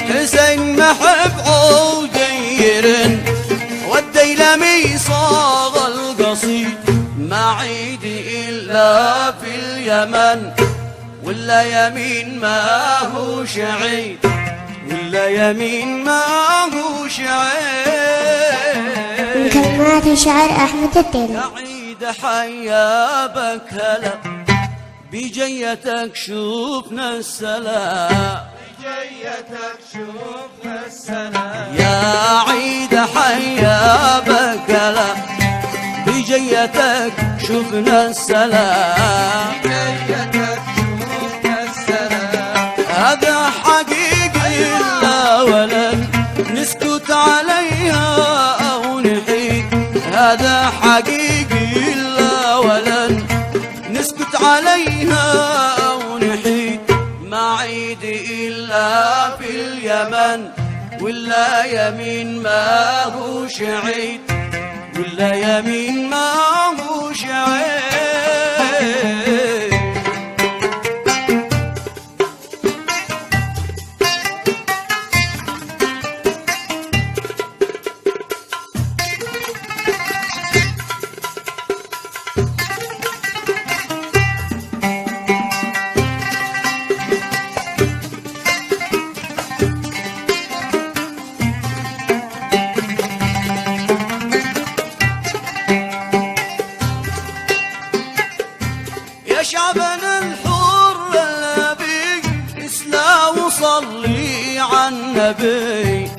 حسين محب عودير والديلمي صاغ القصيد ما عيد إلا في اليمن ولا يمين ما هو شعيد ولا يمين ما هو شعيد. من كلمات شعر أحمد الديلمي. يا عيد حيابك هلا بجيتك شوفنا السلام بجيتك شوفنا السلام يا عيد حيابك هلا بجيتك شوفنا السلام بجيتك شوفنا السلام. هذا حقيقي لا ولن نسكت عليها أو نحيد هذا حقيقي لا ولن نسكت عليها أو نحيد ما عيد إلا في اليمن ولا يمين ما هو شعيد ولا يمين ما هو شعيد. شعبنا الحر النبي اسلا وصلي على النبي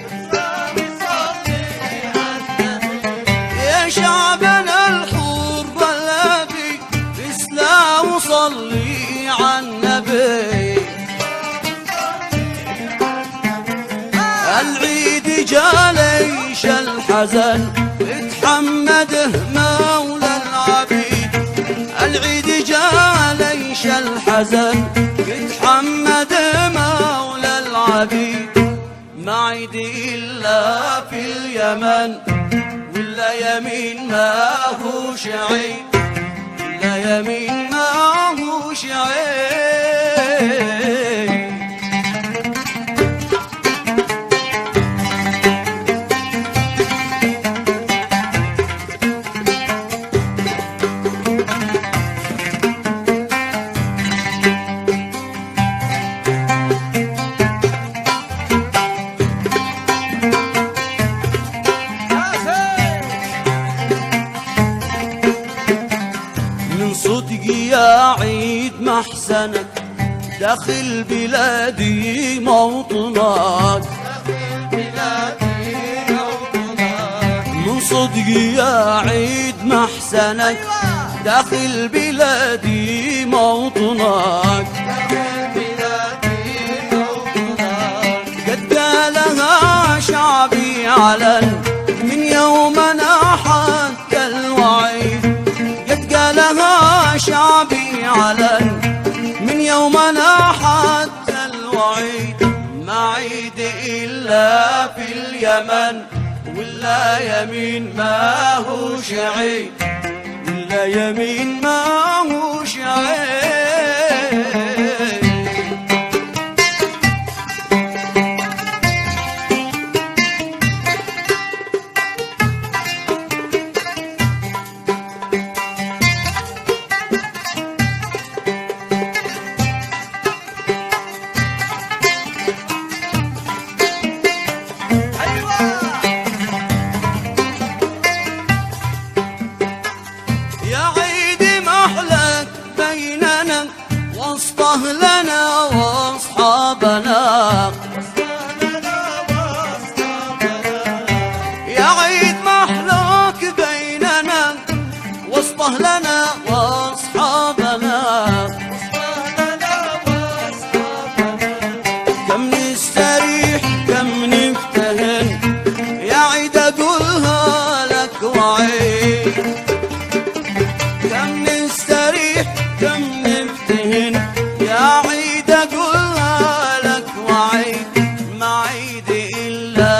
يا شعبنا الحر النبي اسلا وصلي على النبي. العيد جاليش الحزن اتحمده مولى العبيد العيد جاليش الحزن يتحمد مولى العبيد ما عيد إلا في اليمن ولا يمين ما هو شعيد ولا يمين ما هو شعيد. صدقي يا عيد محسنك داخل بلادي موطنك من صدقي يا عيد محسنك داخل بلادي موطنك قد قالها شعبي علن من يومنا حتى الوعيد قالها شعبي علن من يومنا حتى الوعيد ما عيد إلا في اليمن ولا يمين ما هو شعيد ولا يمين ما هو شعيد. أهلنا وأصحابنا يا عيد محلوك بيننا وسط أهلنا وأصحابنا كم نستريح كم نفتهن يا عيد أقولها لك وعيد كم نستريح كم نفتهن يا عيد أقولها لك وعيد ما عيد إلا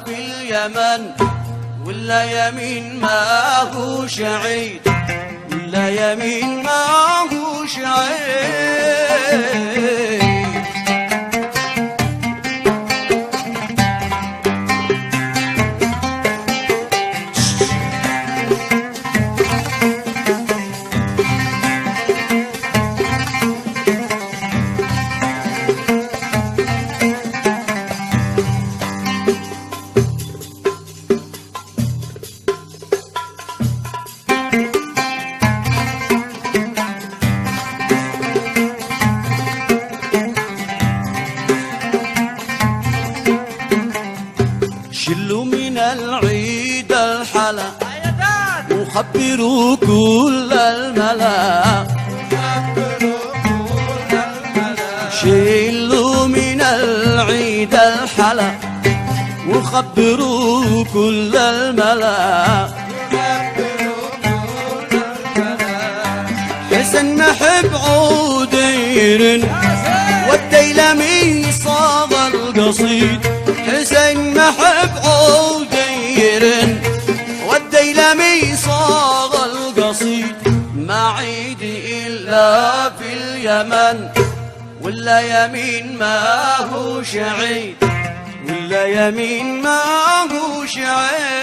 في اليمن ولا يمين ما هو شعيد ولا يمين ما هو شعيد. خبروا كل الملا، شيلوا من العيد الحلا، وخبروا كل الملا، حسن محب عودير والديلمي صاغ القصيد، حسن محب عودير والديلمي صاغ القصيد، ما عيد إلا في اليمن ولا يمين ما هو شعيد، ولا يمين ما هو شعيد.